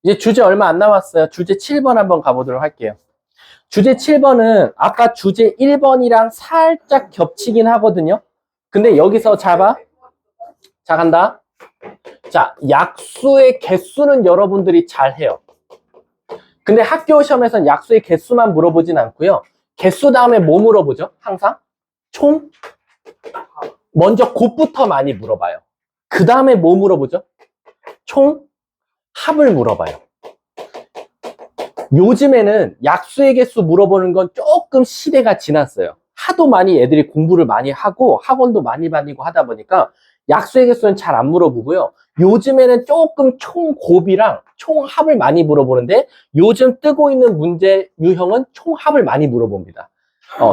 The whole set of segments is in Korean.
이제 주제 얼마 안 남았어요. 주제 7번 한번 가보도록 할게요. 주제 7번은 아까 주제 1번이랑 살짝 겹치긴 하거든요. 근데 여기서 자 간다. 자, 약수의 개수는 여러분들이 잘 해요. 근데 학교 시험에서는 약수의 개수만 물어보진 않고요. 개수 다음에 뭐 물어보죠? 항상? 총? 먼저 곱부터 많이 물어봐요. 그 다음에 뭐 물어보죠? 총? 합을 물어봐요. 요즘에는 약수의 개수 물어보는 건 조금 시대가 지났어요. 하도 많이 애들이 공부를 많이 하고 학원도 많이 다니고 하다 보니까 약수의 개수는 잘 안 물어보고요. 요즘에는 조금 총곱이랑 총합을 많이 물어보는데 요즘 뜨고 있는 문제 유형은 총합을 많이 물어봅니다.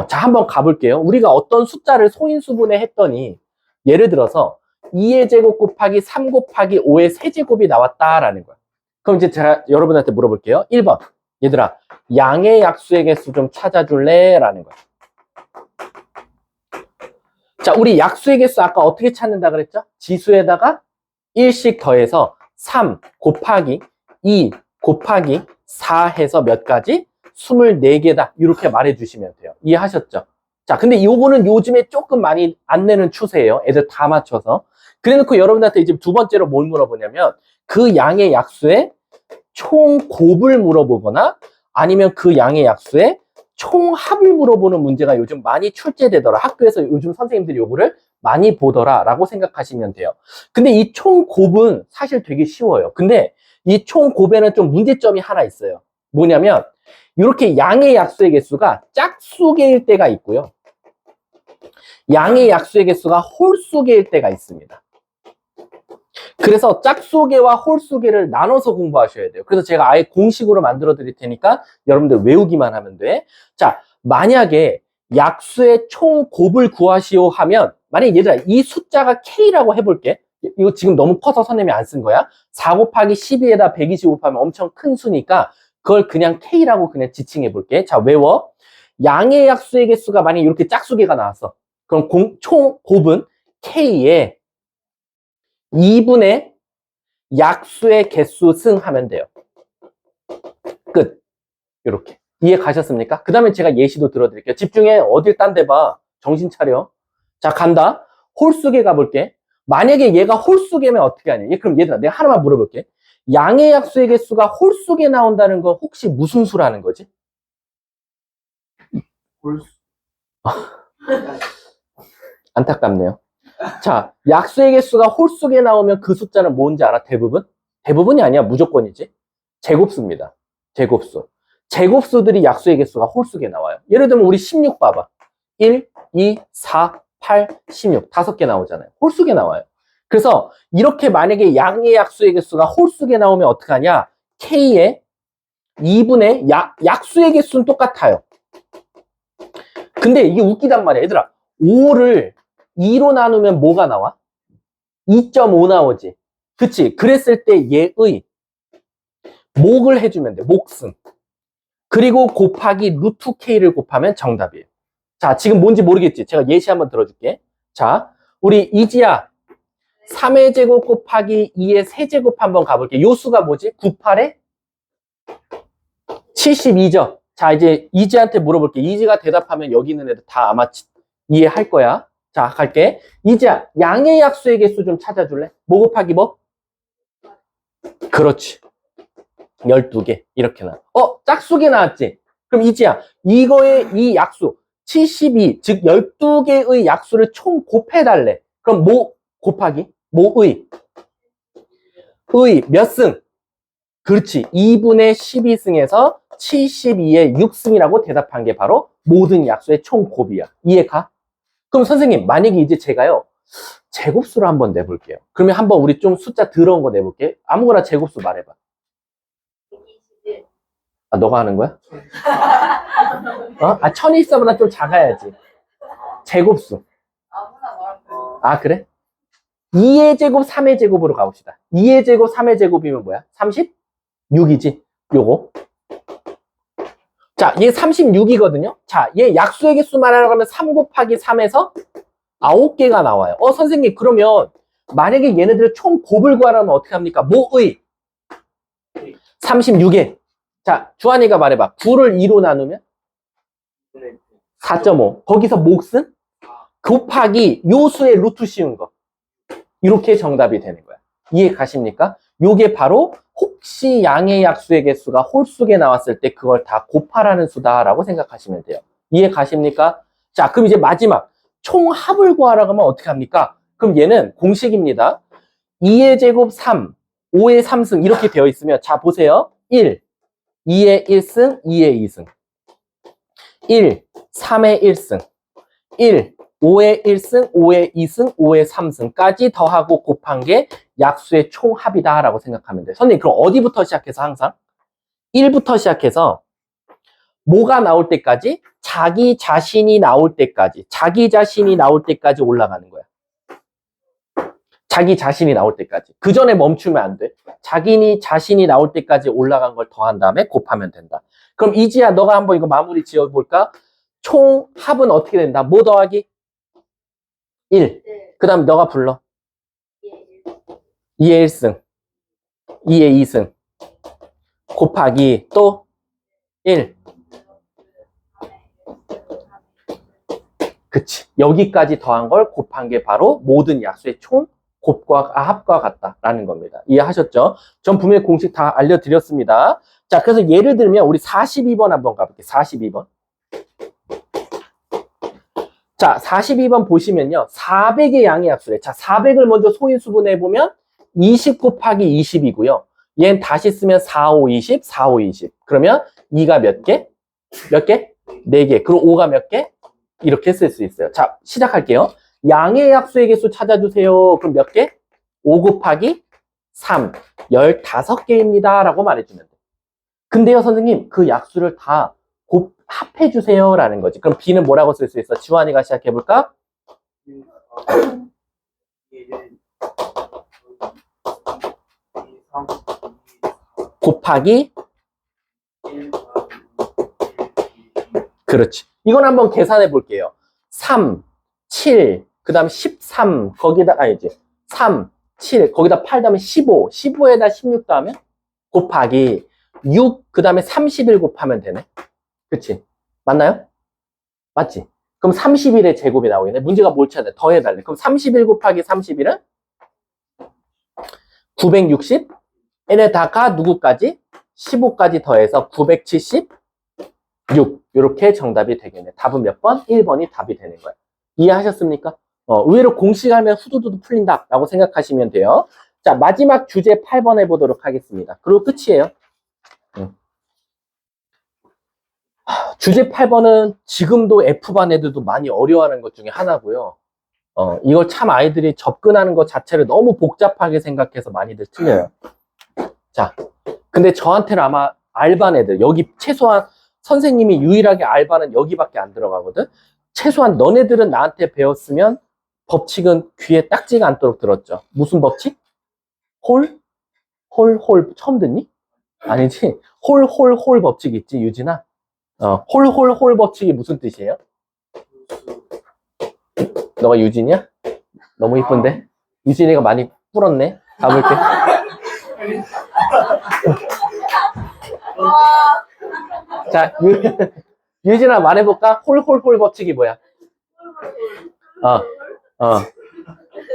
자, 한번 가볼게요. 우리가 어떤 숫자를 소인수분해 했더니 예를 들어서 2의 제곱 곱하기 3 곱하기 5의 세제곱이 나왔다라는 거야. 그럼 이제 제가 여러분한테 물어볼게요. 1번. 얘들아, 양의 약수의 개수 좀 찾아줄래? 라는 거야. 자, 우리 약수의 개수 아까 어떻게 찾는다 그랬죠? 지수에다가 1씩 더해서 3 곱하기 2 곱하기 4 해서 몇 가지? 24개다. 이렇게 말해주시면 돼요. 이해하셨죠? 자, 근데 요거는 요즘에 조금 많이 안 내는 추세예요. 애들 다 맞춰서. 그래 놓고 여러분한테 이제 두 번째로 뭘 물어보냐면 그 양의 약수의 총곱을 물어보거나 아니면 그 양의 약수의 총합을 물어보는 문제가 요즘 많이 출제되더라. 학교에서 요즘 선생님들이 요거를 많이 보더라 라고 생각하시면 돼요. 근데 이 총곱은 사실 되게 쉬워요. 근데 이 총곱에는 좀 문제점이 하나 있어요. 뭐냐면 이렇게 양의 약수의 개수가 짝수개일 때가 있고요. 양의 약수의 개수가 홀수개일 때가 있습니다. 그래서 짝수개와 홀수개를 나눠서 공부하셔야 돼요. 그래서 제가 아예 공식으로 만들어 드릴 테니까 여러분들 외우기만 하면 돼. 자, 만약에 약수의 총곱을 구하시오 하면 만약에 얘들아 이 숫자가 K라고 해볼게. 이거 지금 너무 커서 선생님이 안 쓴 거야. 4 곱하기 12에다 125 하면 엄청 큰 수니까 그걸 그냥 K라고 그냥 지칭해 볼게. 자, 외워. 양의 약수의 개수가 만약에 이렇게 짝수개가 나왔어. 그럼 총곱은 K에 2분의 약수의 개수 승하면 돼요. 끝. 이렇게. 이해 가셨습니까? 그 다음에 제가 예시도 들어드릴게요. 집중해. 어딜 딴 데 봐. 정신 차려. 자, 간다. 홀수개 가볼게. 만약에 얘가 홀수개면 어떻게 하냐? 그럼 얘들아, 내가 하나만 물어볼게. 양의 약수의 개수가 홀수개 나온다는 건 혹시 무슨 수라는 거지? 홀수. 안타깝네요. 자, 약수의 개수가 홀수개 나오면 그 숫자는 뭔지 알아? 대부분? 대부분이 아니야. 무조건이지. 제곱수입니다. 제곱수. 제곱수들이 약수의 개수가 홀수개 나와요. 예를 들면 우리 16 봐봐. 1, 2, 4, 8, 16. 5개 나오잖아요. 홀수개 나와요. 그래서 이렇게 만약에 양의 약수의 개수가 홀수개 나오면 어떡하냐? K의 2분의 약수의 개수는 똑같아요. 근데 이게 웃기단 말이야. 얘들아, 5를 2로 나누면 뭐가 나와? 2.5 나오지. 그치? 그랬을 때 얘의 목을 해주면 돼. 목승. 그리고 곱하기 루트 K를 곱하면 정답이에요. 자, 지금 뭔지 모르겠지? 제가 예시 한번 들어줄게. 자, 우리 이지야. 3의 제곱 곱하기 2의 세제곱 한번 가볼게. 요 수가 뭐지? 98에 72죠. 자, 이제 이지한테 물어볼게. 이지가 대답하면 여기 있는 애들 다 아마 이해할 거야. 자, 갈게. 이지야, 양의 약수의 개수 좀 찾아줄래? 뭐 곱하기 뭐? 그렇지. 12개. 이렇게 나와. 짝수개 나왔지? 그럼 이지야, 이거의 이 약수, 72, 즉 12개의 약수를 총 곱해달래. 그럼 뭐 곱하기? 뭐의? 의 몇 승? 그렇지. 2분의 12승에서 72의 6승이라고 대답한 게 바로 모든 약수의 총 곱이야. 이해가? 그럼 선생님, 만약에 이제 제가요, 제곱수를 한번 내볼게요. 그러면 한번 우리 좀 숫자 더러운 거 내볼게. 아무거나 제곱수 말해봐. 121. 아, 너가 하는 거야? 1024보다 좀 작아야지. 제곱수. 아무나 말하면 돼. 아, 그래? 2의 제곱, 3의 제곱으로 가봅시다. 2의 제곱, 3의 제곱이면 뭐야? 36이지? 요거. 자, 얘 36이거든요? 자, 얘 약수의 개수 말하려고 하면 3 곱하기 3에서 9개가 나와요. 선생님, 그러면 만약에 얘네들 총 곱을 구하려면 어떻게 합니까? 뭐의? 36에. 자, 주한이가 말해봐. 9를 2로 나누면 4.5. 거기서 몫은 곱하기 요수의 루트 씌운 거. 이렇게 정답이 되는 거야. 이해 가십니까? 요게 바로 혹시 양의 약수의 개수가 홀수에 나왔을 때 그걸 다 곱하라는 수다라고 생각하시면 돼요. 이해 가십니까? 자, 그럼 이제 마지막 총합을 구하라고 하면 어떻게 합니까? 그럼 얘는 공식입니다. 2의 제곱 3, 5의 3승 이렇게 되어 있으면 자 보세요. 1, 2의 1승, 2의 2승 1, 3의 1승 1, 5의 1승, 5의 2승, 5의 3승까지 더하고 곱한 게 약수의 총합이다 라고 생각하면 돼요. 선생님 그럼 어디부터 시작해서 항상? 1부터 시작해서 뭐가 나올 때까지? 자기 자신이 나올 때까지 올라가는 거야. 자기 자신이 나올 때까지. 그 전에 멈추면 안 돼. 자신이 나올 때까지 올라간 걸 더한 다음에 곱하면 된다. 그럼 이지야 너가 한번 이거 마무리 지어볼까? 총합은 어떻게 된다? 뭐 더하기? 1. 네. 그 다음 너가 불러. 예. 2의 1승, 2의 2승 곱하기 또 1. 그치. 여기까지 더한 걸 곱한 게 바로 모든 약수의 총 곱과 합과 같다라는 겁니다. 이해하셨죠? 전 분명히 공식 다 알려드렸습니다. 자, 그래서 예를 들면 우리 42번 한번 가볼게요. 42번. 자, 42번 보시면요. 400의 양의 약수래. 자, 400을 먼저 소인수분해 보면 20 곱하기 20이고요. 얘는 다시 쓰면 4, 5, 20, 4, 5, 20. 그러면 2가 몇 개? 몇 개? 4개. 그리고 5가 몇 개? 이렇게 쓸 수 있어요. 자, 시작할게요. 양의 약수의 개수 찾아주세요. 그럼 몇 개? 5 곱하기 3, 15개입니다. 라고 말해주면 돼. 근데요, 선생님, 그 약수를 다 합해주세요. 라는 거지. 그럼 B는 뭐라고 쓸 수 있어? 지환이가 시작해볼까? 곱하기 그렇지. 이건 한번 계산해 볼게요. 3, 7, 그 다음 13, 거기다, 아니지. 3, 7, 거기다 8 다음에 15, 15에다 16 다음에 곱하기 6, 그 다음에 31 곱하면 되네. 그치? 맞나요? 맞지? 그럼 31의 제곱이 나오겠네. 문제가 뭘 찾아? 더해달래. 그럼 31 곱하기 31은 960, n에다가 누구까지? 15까지 더해서 976. 이렇게 정답이 되겠네. 답은 몇 번? 1번이 답이 되는 거예요. 이해하셨습니까? 의외로 공식하면 후두두두 풀린다라고 생각하시면 돼요. 자, 마지막 주제 8번 해보도록 하겠습니다. 그리고 끝이에요. 주제 8번은 지금도 F반 애들도 많이 어려워하는 것 중에 하나고요. 이걸 참 아이들이 접근하는 것 자체를 너무 복잡하게 생각해서 많이들 틀려요. 자, 근데 저한테는 아마 알반 애들, 여기 최소한 선생님이 유일하게 알바는 여기밖에 안 들어가거든. 최소한 너네들은 나한테 배웠으면 법칙은 귀에 딱지가 않도록 들었죠. 무슨 법칙? 홀 처음 듣니? 아니지. 홀 법칙 있지, 유진아? 홀 법칙이 무슨 뜻이에요? 너가 유진이야? 너무 이쁜데? 유진이가 많이 불었네. 가볼게. 자, 유진아 말해볼까? 홀 법칙이 뭐야?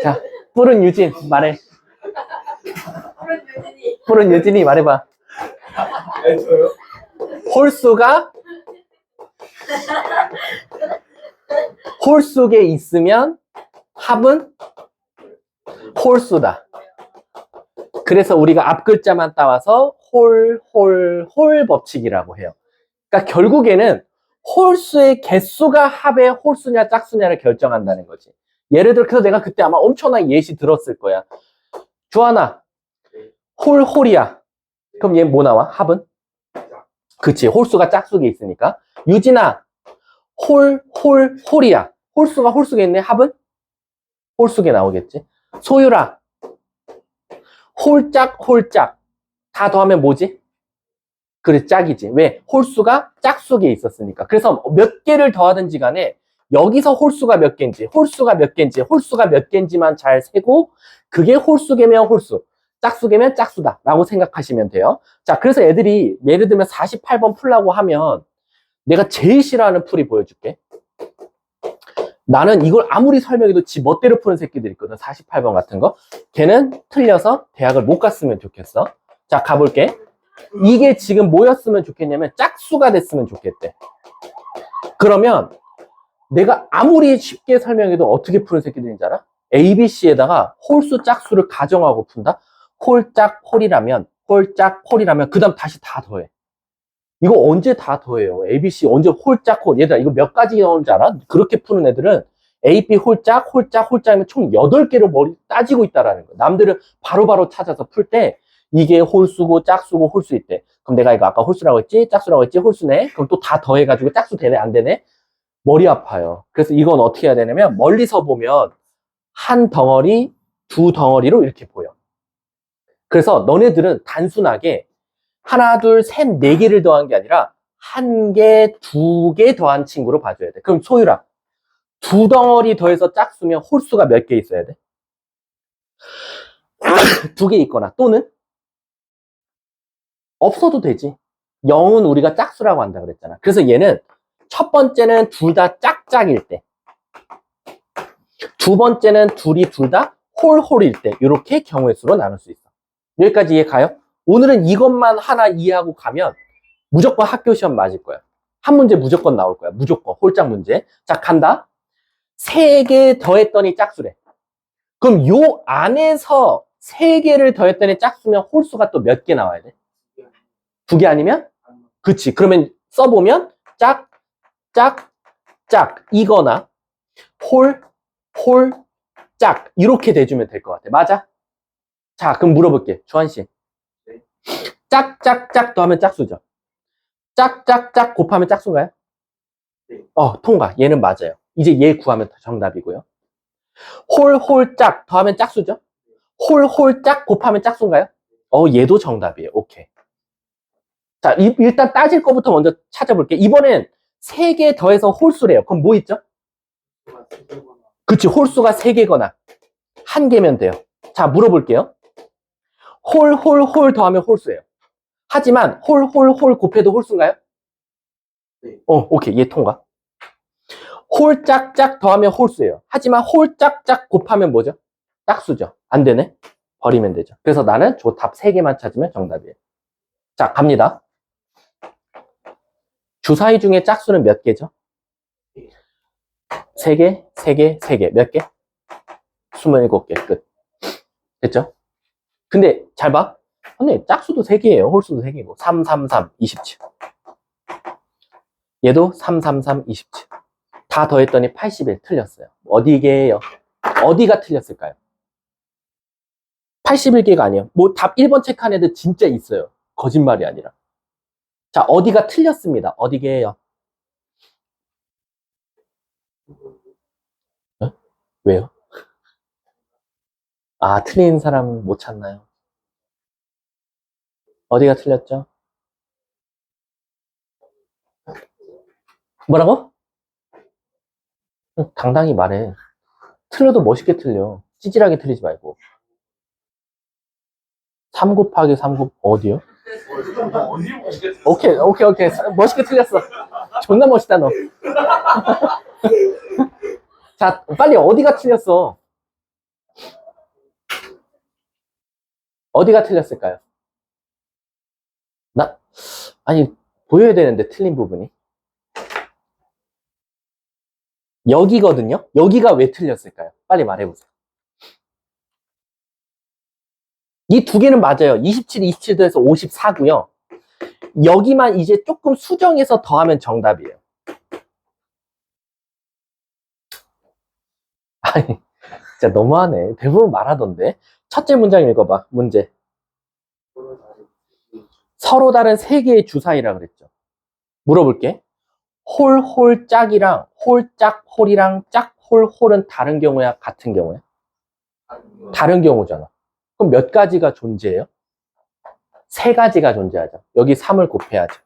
자, 뿔은 유진 말해. 뿔은 유진이 말해봐. 홀 속에 있으면 합은 홀수다. 그래서 우리가 앞 글자만 따와서 홀 법칙이라고 해요. 그러니까 결국에는 홀수의 개수가 합의 홀수냐 짝수냐를 결정한다는 거지. 예를 들어 그래서 내가 그때 아마 엄청난 예시 들었을 거야. 주하나 홀이야. 그럼 얘 뭐 나와? 합은? 그치, 홀수가 짝수에 있으니까. 유진아 홀이야. 홀수가 홀수에 있네. 합은? 홀수에 나오겠지. 소율아 홀짝 다 더하면 뭐지? 그래, 짝이지. 왜? 홀수가 짝수에 있었으니까. 그래서 몇 개를 더하든지 간에 여기서 홀수가 몇 개인지만 잘 세고 그게 홀수개면 홀수, 짝수개면 짝수다 라고 생각하시면 돼요. 자, 그래서 애들이 예를 들면 48번 풀라고 하면 내가 제일 싫어하는 풀이 보여줄게. 나는 이걸 아무리 설명해도 지 멋대로 푸는 새끼들 있거든. 48번 같은 거. 걔는 틀려서 대학을 못 갔으면 좋겠어. 자, 가볼게. 이게 지금 뭐였으면 좋겠냐면 짝수가 됐으면 좋겠대. 그러면 내가 아무리 쉽게 설명해도 어떻게 푸는 새끼들인지 알아? ABC에다가 홀수 짝수를 가정하고 푼다? 홀짝 홀이라면 그 다음 다시 다 더해. 이거 언제 다 더해요? ABC 언제 홀짝 홀. 얘들아 이거 몇 가지 나오는지 알아? 그렇게 푸는 애들은 AP 홀짝이면 총 8개로 머리 따지고 있다라는 거야. 남들은 바로바로 찾아서 풀 때 이게 홀수고 짝수고 홀수 있대. 그럼 내가 이거 아까 홀수라고 했지? 짝수라고 했지? 홀수네? 그럼 또 다 더해가지고 짝수 되네? 안 되네? 머리 아파요. 그래서 이건 어떻게 해야 되냐면 멀리서 보면 한 덩어리, 두 덩어리로 이렇게 보여. 그래서 너네들은 단순하게 하나, 둘, 셋, 네 개를 더한 게 아니라 한 개, 두 개 더한 친구로 봐줘야 돼. 그럼 소율아, 두 덩어리 더해서 짝수면 홀수가 몇 개 있어야 돼? 두 개 있거나 또는 없어도 되지. 0은 우리가 짝수라고 한다 그랬잖아. 그래서 얘는 첫 번째는 둘 다 짝짝일 때, 두 번째는 둘이 둘 다 홀홀일 때 이렇게 경우의 수로 나눌 수 있어. 여기까지 이해 가요? 오늘은 이것만 하나 이해하고 가면 무조건 학교 시험 맞을 거야. 한 문제 무조건 나올 거야. 무조건 홀짝 문제. 자, 간다. 3개 더했더니 짝수래. 그럼 요 안에서 3개를 더했더니 짝수면 홀수가 또 몇 개 나와야 돼? 2개 아니면? 그치. 그러면 써보면 짝, 짝, 짝 이거나 홀, 홀, 짝 이렇게 돼주면 될 것 같아. 맞아? 자, 그럼 물어볼게. 주한씨. 짝짝짝 더하면 짝수죠. 짝짝짝 곱하면 짝수인가요? 통과. 얘는 맞아요. 이제 얘 구하면 정답이고요. 홀홀짝 더하면 짝수죠? 홀홀짝 곱하면 짝수인가요? 얘도 정답이에요. 오케이. 자, 일단 따질 거부터 먼저 찾아볼게. 이번엔 3개 더해서 홀수래요. 그럼 뭐 있죠? 그치, 홀수가 3개거나 1개면 돼요. 자, 물어볼게요. 홀홀홀 더하면 홀수예요. 하지만 홀홀홀 곱해도 홀수인가요? 오케이. 얘 통과. 홀짝짝 더하면 홀수예요. 하지만 홀짝짝 곱하면 뭐죠? 짝수죠. 안 되네. 버리면 되죠. 그래서 나는 저 답 3개만 찾으면 정답이에요. 자, 갑니다. 주사위 중에 짝수는 몇 개죠? 3개, 3개, 3개. 몇 개? 27개. 끝. 됐죠? 근데 잘 봐. 근데 짝수도 3개예요. 홀수도 3개고. 3, 3, 3, 27. 얘도 3, 3, 3, 27. 다 더했더니 81 틀렸어요. 어디게요? 어디가 틀렸을까요? 81개가 아니에요. 뭐 답 1번 체크한 애들 진짜 있어요. 거짓말이 아니라. 자, 어디가 틀렸습니다. 어디게요? 왜요? 틀린 사람 못 찾나요? 어디가 틀렸죠? 뭐라고? 당당히 말해. 틀려도 멋있게 틀려. 찌질하게 틀리지 말고. 3 곱하기 3 어디요? 오케이. 멋있게 틀렸어. 존나 멋있다, 너. 자, 빨리 어디가 틀렸어? 어디가 틀렸을까요? 아니, 보여야 되는데, 틀린 부분이. 여기거든요? 여기가 왜 틀렸을까요? 빨리 말해보세요. 이 두 개는 맞아요. 27, 27 더해서 54고요. 여기만 이제 조금 수정해서 더하면 정답이에요. 아니, 진짜 너무하네. 대부분 말하던데. 첫째 문장 읽어봐. 문제. 서로 다른 3개의 주사위라 그랬죠. 물어볼게. 홀홀짝이랑 홀짝홀이랑 짝홀홀은 다른 경우야? 같은 경우야? 다른 경우잖아. 그럼 몇 가지가 존재해요? 3가지가 존재하죠. 여기 3을 곱해야죠.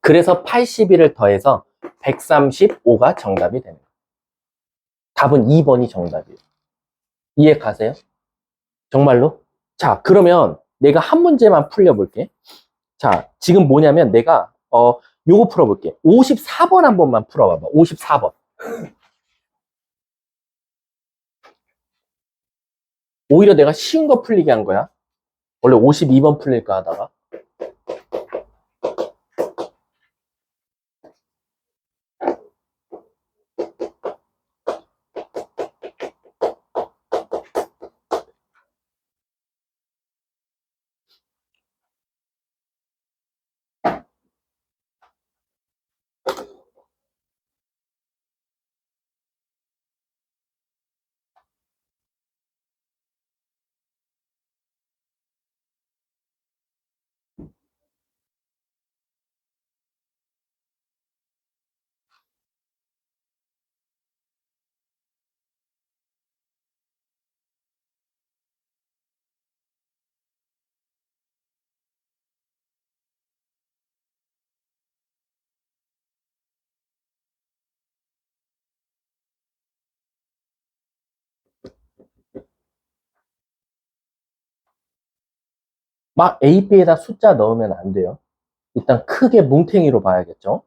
그래서 81을 더해서 135가 정답이 되는 거예요. 답은 2번이 정답이에요. 이해 가세요? 정말로? 자, 그러면 내가 한 문제만 풀려볼게. 자, 지금 뭐냐면 내가 요거 풀어볼게. 54번 한 번만 풀어봐봐. 54번. 오히려 내가 쉬운 거 풀리게 한 거야. 원래 52번 풀릴까 하다가. 막 A, B에다 숫자 넣으면 안 돼요. 일단 크게 뭉탱이로 봐야겠죠.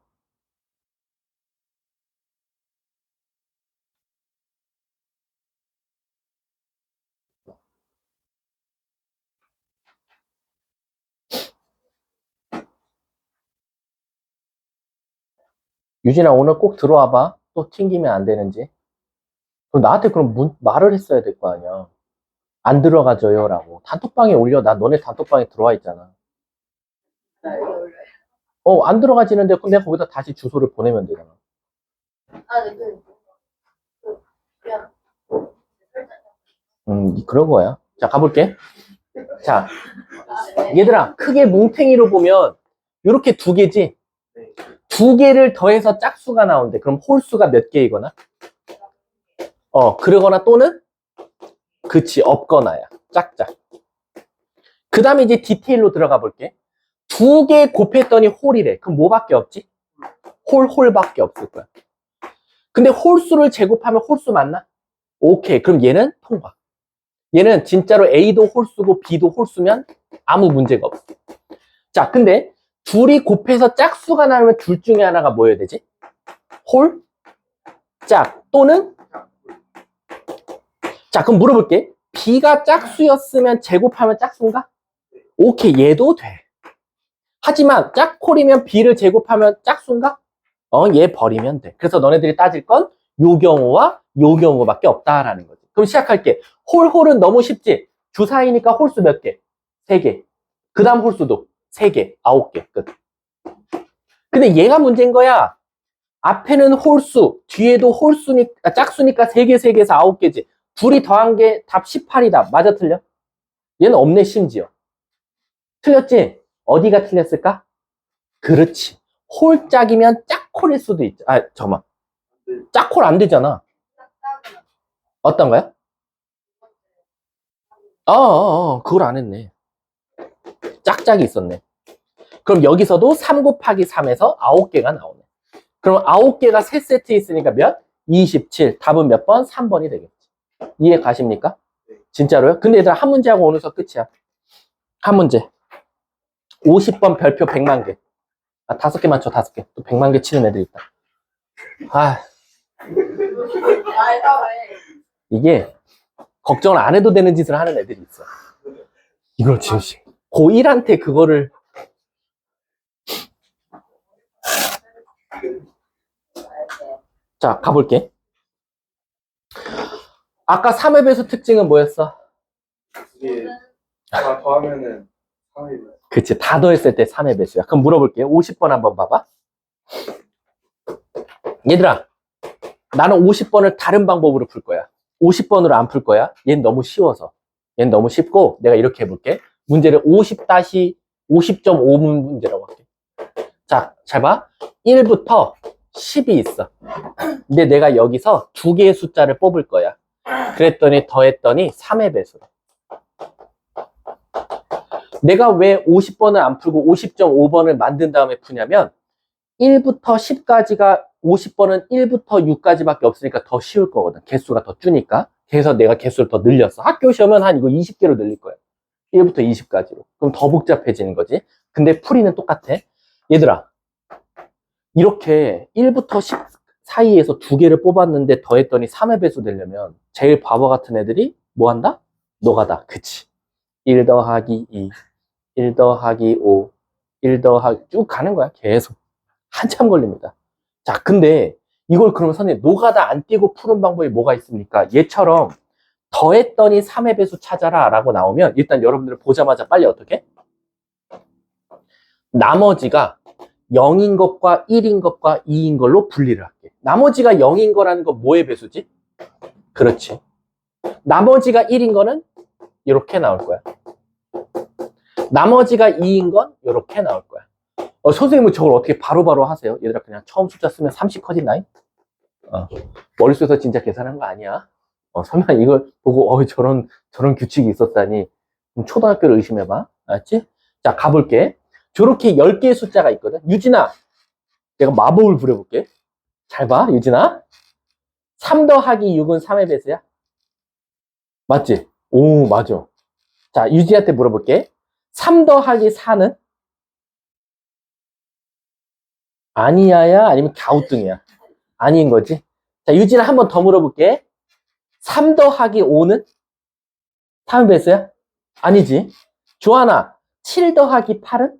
유진아, 오늘 꼭 들어와 봐. 또 튕기면 안 되는지. 그럼 나한테 그럼 말을 했어야 될 거 아니야. 안 들어가져요 라고. 단톡방에 올려. 나 너네 단톡방에 들어와 있잖아. 안 들어가지는데 그럼 내가 거기다 다시 주소를 보내면 되잖아. 아, 네, 그냥 그런 거야. 자, 가볼게. 자, 네. 얘들아, 크게 뭉탱이로 보면 이렇게 두 개지? 두 개를 더해서 짝수가 나오는데 그럼 홀수가 몇 개이거나? 그러거나 또는? 그치, 없거나야. 짝짝. 그 다음에 이제 디테일로 들어가 볼게. 두 개 곱했더니 홀이래. 그럼 뭐밖에 없지? 홀밖에 없을 거야. 근데 홀수를 제곱하면 홀수 맞나? 오케이. 그럼 얘는 통과. 얘는 진짜로 A도 홀수고 B도 홀수면 아무 문제가 없어. 자, 근데 둘이 곱해서 짝수가 나오면 둘 중에 하나가 뭐여야 되지? 홀, 짝 또는? 자, 그럼 물어볼게. B가 짝수였으면 제곱하면 짝수인가? 오케이, 얘도 돼. 하지만 짝홀이면 B를 제곱하면 짝수인가? 얘 버리면 돼. 그래서 너네들이 따질 건 요 경우와 요 경우밖에 없다라는 거지. 그럼 시작할게. 홀은 너무 쉽지? 주사위니까 홀수 몇 개? 3개. 그 다음 홀수도 3개, 9개, 끝. 근데 얘가 문제인 거야. 앞에는 홀수, 뒤에도 홀수니까, 짝수니까 3개, 3개에서 9개지. 둘이 더한 게 답 18이다. 맞아, 틀려? 얘는 없네, 심지어. 틀렸지? 어디가 틀렸을까? 그렇지. 홀짝이면 짝홀일 수도 있죠. 잠깐만. 짝홀 안 되잖아. 어떤가요? 그걸 안 했네. 짝짝이 있었네. 그럼 여기서도 3 곱하기 3에서 9개가 나오네. 그럼 9개가 3세트 있으니까 몇? 27. 답은 몇 번? 3번이 되겠지. 이해 가십니까? 진짜로요? 근데 얘들아, 한 문제하고 오늘 수업 끝이야. 한 문제. 50번 별표 100만 개. 5개 맞춰, 5개. 또 100만 개 치는 애들 있다. 이게 걱정을 안 해도 되는 짓을 하는 애들이 있어. 이걸 지금 고1한테 그거를. 자, 가볼게. 아까 3의 배수 특징은 뭐였어? 이게 다 더하면은 3이 그치, 다 더했을 때 3의 배수야. 그럼 물어볼게요. 50번 한번 봐봐. 얘들아, 나는 50번을 다른 방법으로 풀 거야. 50번으로 안 풀 거야. 얘는 너무 쉬워서. 얘는 너무 쉽고 내가 이렇게 해볼게. 문제를 50.5문 문제라고 할게. 자, 잘 봐. 1부터 10이 있어. 근데 내가 여기서 두 개의 숫자를 뽑을 거야. 그랬더니 더했더니 3의 배수로. 내가 왜 50번을 안 풀고 50.5번을 만든 다음에 푸냐면 1부터 10까지가 50번은 1부터 6까지밖에 없으니까 더 쉬울 거거든. 개수가 더 주니까. 그래서 내가 개수를 더 늘렸어. 학교 시험은 한 이거 20개로 늘릴 거야. 1부터 20까지로. 그럼 더 복잡해지는 거지. 근데 풀이는 똑같아. 얘들아, 이렇게 1부터 10 사이에서 두 개를 뽑았는데 더했더니 3의 배수 되려면 제일 바보 같은 애들이 뭐 한다? 노가다. 그치. 1 더하기 2, 1 더하기 5, 1 더하기 쭉 가는 거야. 계속. 한참 걸립니다. 자, 근데 이걸 그러면 선생님 노가다 안 띄고 푸는 방법이 뭐가 있습니까? 얘처럼 더했더니 3의 배수 찾아라 라고 나오면 일단 여러분들 보자마자 빨리 어떻게? 나머지가 0인 것과 1인 것과 2인 걸로 분리를 할게. 나머지가 0인 거라는 건 뭐의 배수지? 그렇지. 나머지가 1인 거는 이렇게 나올 거야. 나머지가 2인 건 이렇게 나올 거야. 선생님은 저걸 어떻게 바로바로 하세요? 얘들아, 그냥 처음 숫자 쓰면 30 커진다잉? 머릿속에서 진짜 계산한 거 아니야? 설마 이걸 보고 저런 규칙이 있었다니. 그럼 초등학교를 의심해봐. 알았지? 자, 가볼게. 저렇게 10개의 숫자가 있거든. 유진아, 내가 마법을 부려볼게. 잘 봐, 유진아. 3 더하기 6은 3의 배수야? 맞지? 오, 맞아. 자, 유진한테 물어볼게. 3 더하기 4는? 아니야야? 아니면 갸우뚱이야? 아닌 거지? 자, 유진아 한 번 더 물어볼게. 3 더하기 5는? 3의 배수야? 아니지. 조하나, 7 더하기 8은?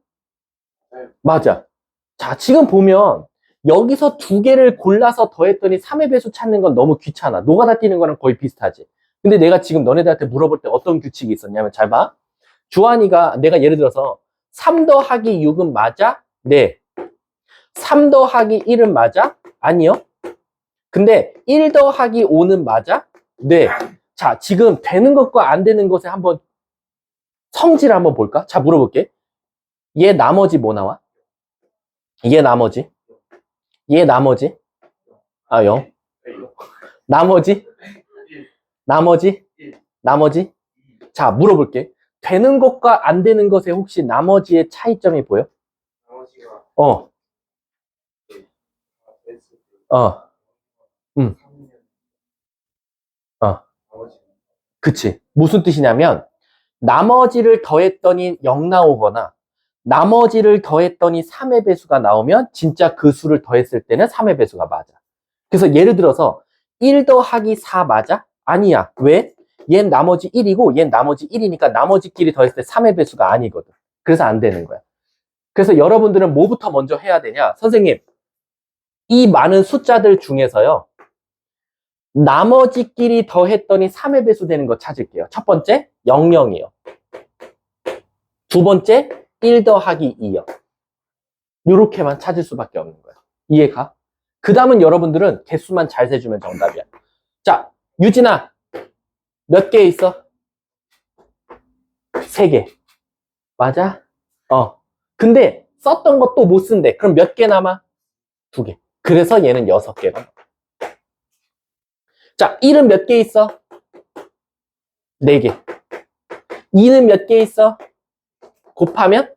맞아. 자, 지금 보면 여기서 두 개를 골라서 더했더니 3의 배수 찾는 건 너무 귀찮아. 노가다 띄는 거랑 거의 비슷하지. 근데 내가 지금 너네들한테 물어볼 때 어떤 규칙이 있었냐면 잘 봐. 주한이가 내가 예를 들어서 3 더하기 6은 맞아? 네. 3 더하기 1은 맞아? 아니요. 근데 1 더하기 5는 맞아? 네. 자, 지금 되는 것과 안 되는 것에 한번 성질을 한번 볼까? 자, 물어볼게. 얘 나머지 뭐 나와? 얘 나머지? 얘 나머지? 0. 나머지? 나머지? 자, 물어볼게. 되는 것과 안 되는 것에 혹시 나머지의 차이점이 보여? 나머지가 어, S 어, 음, 3년 어. 나머지 그치. 무슨 뜻이냐면, 나머지를 더했더니 0 나오거나, 나머지를 더했더니 3의 배수가 나오면, 진짜 그 수를 더했을 때는 3의 배수가 맞아. 그래서 예를 들어서, 1 더하기 4 맞아? 아니야. 왜? 얜 나머지 1이고, 얜 나머지 1이니까 나머지끼리 더했을 때 3의 배수가 아니거든. 그래서 안 되는 거야. 그래서 여러분들은 뭐부터 먼저 해야 되냐? 선생님, 이 많은 숫자들 중에서요, 나머지끼리 더했더니 3의 배수 되는 거 찾을게요. 첫 번째, 00이요. 두 번째, 1 더하기 2요. 요렇게만 찾을 수밖에 없는 거야. 이해가? 그 다음은 여러분들은 개수만 잘 세주면 정답이야. 자, 유진아, 몇 개 있어? 3개. 맞아? 근데 썼던 것도 못 쓴대. 그럼 몇 개 남아? 2개. 그래서 얘는 6개가. 자, 1은 몇 개 있어? 4개. 2는 몇 개 있어? 곱하면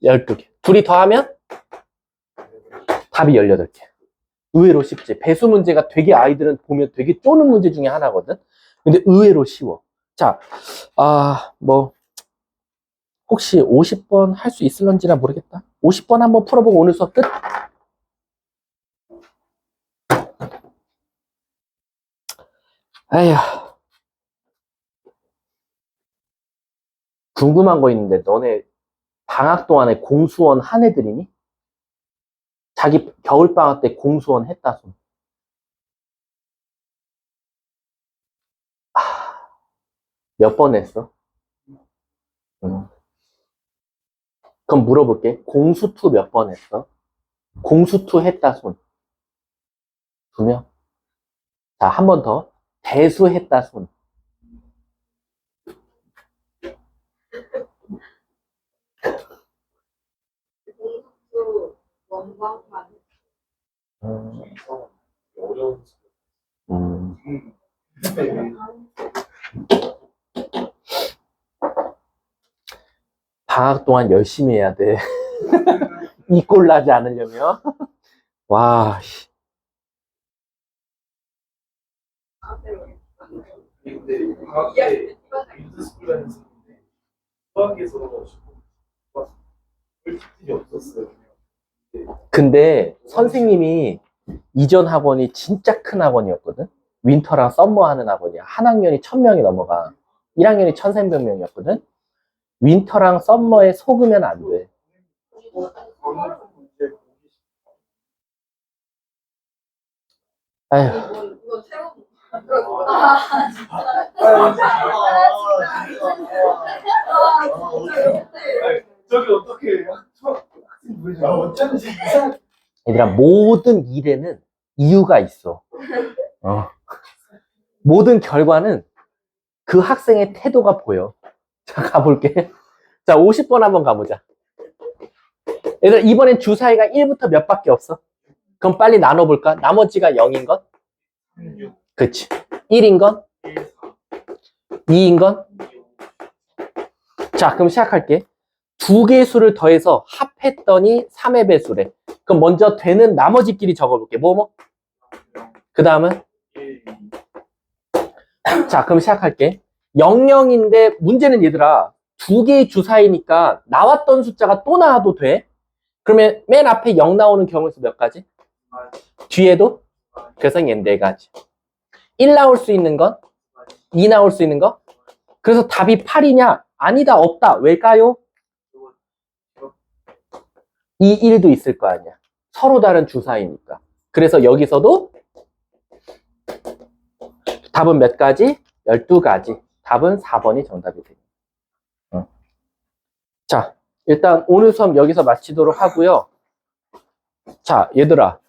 12개. 둘이 더하면 답이 18개. 의외로 쉽지. 배수 문제가 되게 아이들은 보면 되게 쪼는 문제 중에 하나거든. 근데 의외로 쉬워. 자, 혹시 50번 할 수 있을런지나 모르겠다. 50번 한번 풀어보고 오늘 수업 끝? 아휴. 궁금한 거 있는데 너네 방학 동안에 공수원 한 애들이니? 자기 겨울방학 때 공수원 했다 손. 몇 번 했어? 그럼 물어볼게. 공수투 몇 번 했어? 공수투 했다 손. 2명? 자, 한 번 더. 대수했다 손. 공수 원방만 어려운 방학 동안 열심히 해야 돼. 이 꼴 나지 않으려면. 와, 씨. 근데 방학 때 윈드스쿨 다녔었는데 수학에서 꿀팁이 없었어요. 근데 선생님이 이전 학원이 진짜 큰 학원이었거든. 윈터랑 썸머 하는 학원이야. 한 학년이 1000명이 넘어가. 1학년이 1300명이었거든. 윈터랑 썸머에 속으면 안 돼. 아휴, 이거 새로 저기 어떻게 해요? 어쩐지 얘들아, 모든 일에는 이유가 있어. 모든 결과는 그 학생의 태도가 보여. 자, 가볼게. 자, 50번 한번 가보자. 얘들아, 이번엔 주사위가 1부터 몇 밖에 없어? 그럼 빨리 나눠볼까? 나머지가 0인 건? 그치. 1인 건? 2인 건? 자, 그럼 시작할게. 두 개의 수를 더해서 합했더니 3의 배수래. 그럼 먼저 되는 나머지끼리 적어볼게. 뭐? 그 다음은? 자, 그럼 시작할게. 00인데 문제는 얘들아, 두 개의 주사위니까 나왔던 숫자가 또 나와도 돼? 그러면 맨 앞에 0 나오는 경우 수 몇 가지? 뒤에도? 그래서 얘는 4가지. 1 나올 수 있는 건? 2 나올 수 있는 거? 그래서 답이 8이냐? 아니다, 없다. 왜일까요? 이 1도 있을 거 아니야. 서로 다른 주사위니까. 그래서 여기서도 답은 몇 가지? 12가지. 답은 4번이 정답이 됩니다. 자, 일단 오늘 수업 여기서 마치도록 하고요. 자, 얘들아.